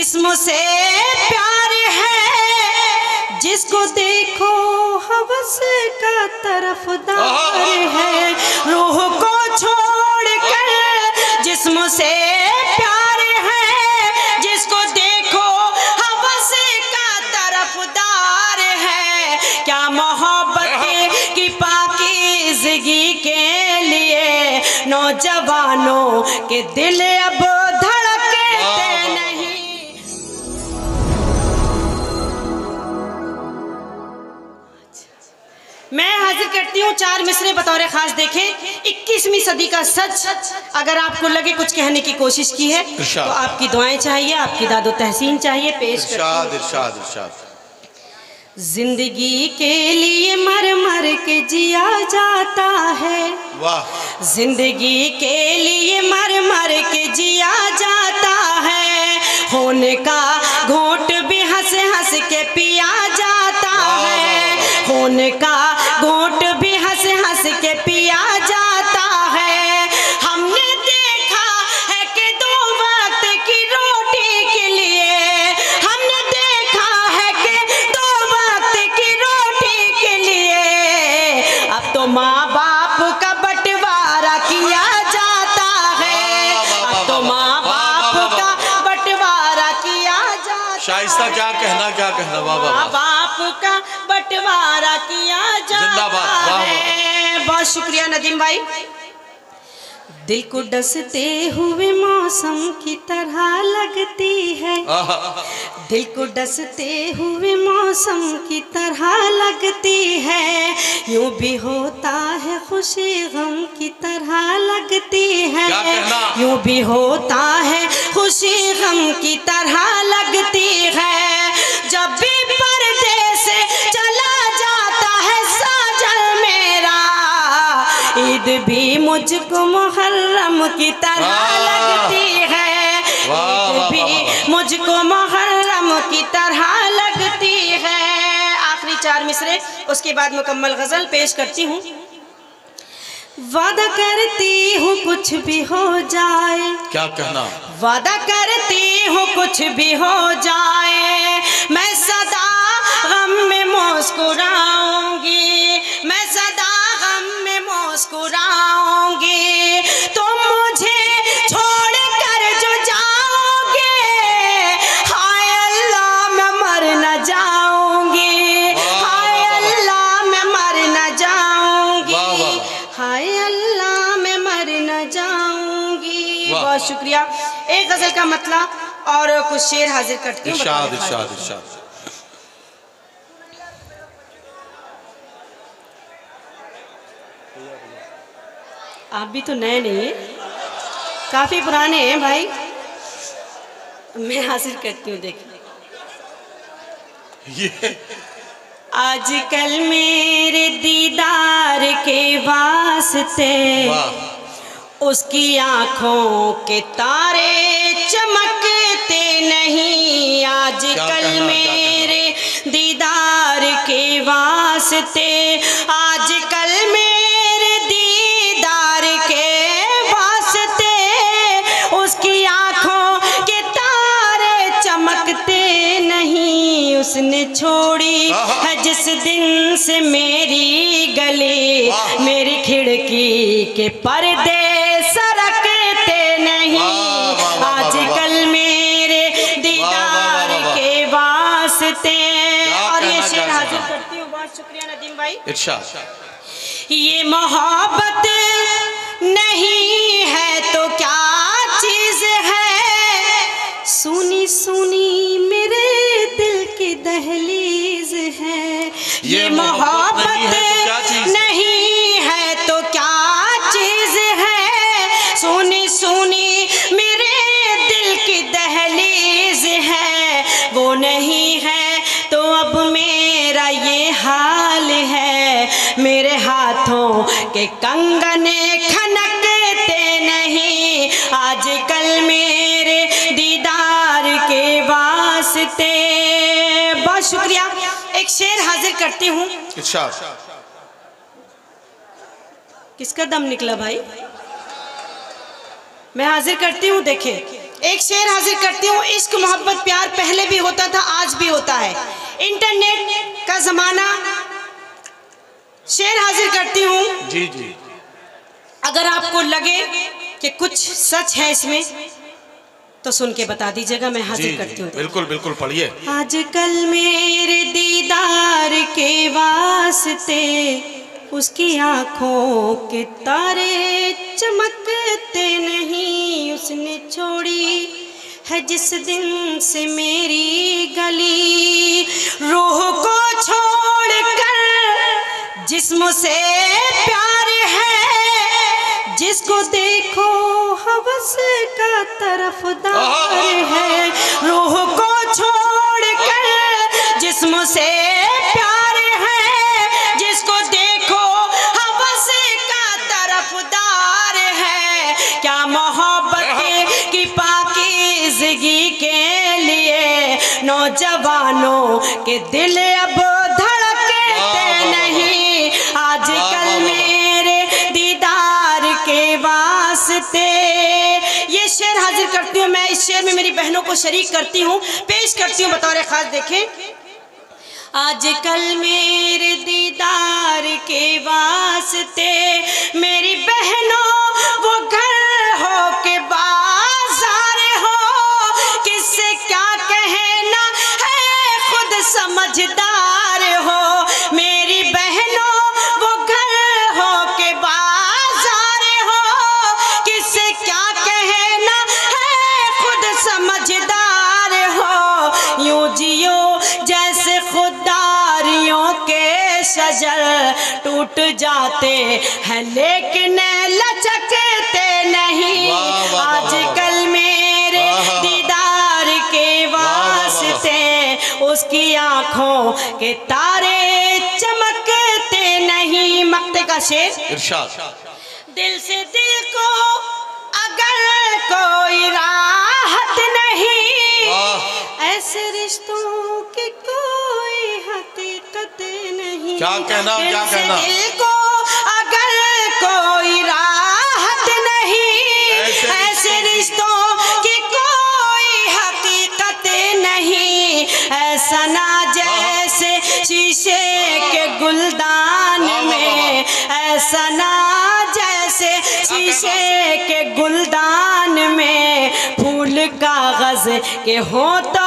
जिस्म से प्यार है, जिसको देखो हवस का तरफदार है। रूह को छोड़कर जिस्म से प्यार है, जिसको देखो हवस का तरफदार है। क्या मोहब्बत की पाकीज़गी के लिए नौजवानों के दिल अब धड़कते नहीं। मैं हाजिर करती हूँ 4 मिसरे बतौर खास। देखें 21वीं सदी का सच अगर आपको लगे कुछ कहने की कोशिश की है तो आपकी दुआएं चाहिए, आपकी दादो तहसीन चाहिए। पेश इरशाद। जिंदगी के लिए मर मर के जिया जाता है, वाह। जिंदगी के लिए मर मर के जिया जाता है। होने का घोट भी हंस हंस के पिया जाता है। होने का घोट भी हंस हंस के पिया जाता है। हमने देखा है कि 2 वक्त की रोटी के लिए, हमने देखा है कि 2 वक्त की रोटी के लिए अब तो माँ बाप का बंटवारा किया जाता है। अब तो माँ बाप का बंटवारा किया जाता। शाइस्ता क्या कहना माँ बाप का बंटवारा किया जाता है। बहुत शुक्रिया नदीम भाई। दिल को डसते हुए मौसम की तरह लगती है, दिल को डसते हुए मौसम की तरह लगती है। यूं भी होता है खुशी गम की तरह लगती है, यूं भी होता है खुशी गम की तरह लगती है। जब भी पर्दे से चला जाता है साजन मेरा, ईद भी मुझको मुहर्रम की तरह लगती है। ईद भी मुझको मुहर्रम की तरह लगती है। आखिरी 4 मिसरे, उसके बाद मुकम्मल गजल पेश करती हूँ। वादा करती हूँ कुछ भी हो जाए, क्या कहना, वादा करती हूँ कुछ भी हो जाए, मैं सदा गम में मुस्कुराऊंगी, मैं सदा गम में मुस्कुराऊंगी। तुम मुझे छोड़ कर जो जाओगे, हाय अल्लाह मैं मर न जाऊंगी, हाय अल्लाह मैं मर न जाऊंगी, हाय अल्लाह मैं मर न जाऊंगी। बहुत शुक्रिया। एक गजल का मतलब और कुछ शेर हाजिर करती हूँ। इरशाद। आप भी तो नए नहीं हैं, काफी पुराने हैं भाई। मैं हाजिर करती हूँ। देखिए आजकल मेरे दीदार के वास्ते उसकी आँखों के तारे चमकते नहीं। आजकल मेरे दीदार के वास्ते, आजकल मेरे दीदार के वास्ते उसकी आँखों के तारे चमकते नहीं। उसने छोड़ी है जिस दिन से मेरी गली, मेरी खिड़की के पर्दे सरकते नहीं। आजकल मेरे दीदार के वास्ते। और ये शेर हाजिर करती हूँ। बहुत शुक्रिया नदीम भाई। ये मोहब्बत नहीं है तो क्या चीज है, सुनी सुनी मेरे दिल की दहलीज है। ये मोहब्बत नहीं है तो क्या चीज है, सुनी सुनी मेरे दिल की दहलीज है। वो नहीं है तो अब मेरा ये हाल है, मेरे हाथों के कंगने खनकते नहीं। आजकल मेरे दीदार के वास्ते। बहुत शुक्रिया। एक शेर हाजिर करती हूँ। किसका दम निकला भाई? मैं हाजिर करती हूँ। देखें एक शेर हाजिर करती हूँ। इश्क मोहब्बत प्यार पहले भी होता था, आज भी होता है, इंटरनेट का जमाना। शेर हाजिर करती हूँ। जी जी। अगर आपको लगे कि कुछ सच है इसमें तो सुन के बता दीजिएगा, मैं हाजिर करती हूँ। बिल्कुल बिल्कुल पढ़िए। आजकल मेरे दीदार के वास्ते उसकी आंखों के तारे चमकते नहीं। उसने छोड़ी है जिस दिन से मेरी गली, रूह को छोड़कर जिस्म से प्यार है, जिसको देखो हवस का तरफदार है। रूह को छोड़कर जिस्म से प्यार है, जिसको देखो हवस का तरफदार है। क्या मोहब्बत की पाकीज़गी के लिए नौजवानों के दिल अब धड़कते नहीं। आजकल मेरे दीदार के वास्ते। ये शेर हाजिर करती हूँ मैं। इस शेर में मेरी बहनों को शरीक करती हूँ, पेश करती हूँ बतौर खास। देखें, आजकल मेरे दीदार के वास्ते मेरी बहनों वो घर हो के बाजार हो, किससे क्या कहना है खुद समझदार हो। मेरी बहनों वो घर हो के बाजार हो, किससे क्या कहना है खुद समझदार हो। यूं जियो जैसे खुदारियों के शजर टूट जाते हैं लेकिन लचकते नहीं। आजकल मेरे दीदार के वास्ते उसकी आंखों के तारे चमकते नहीं। मक्ते का शेर इरशाद। दिल से दिल को अगर कोई राहत नहीं, ऐसे रिश्तों की कोई हकीकत नहीं। क्या कहना, क्या कहना। दिल को अगर कोई राहत नहीं, ऐसे रिश्तों की कोई हकीकत नहीं। ऐसा ना जैसे शीशे के गुलदान में, ऐसा ना जैसे शीशे के गुलदान में फूल कागज के हो तो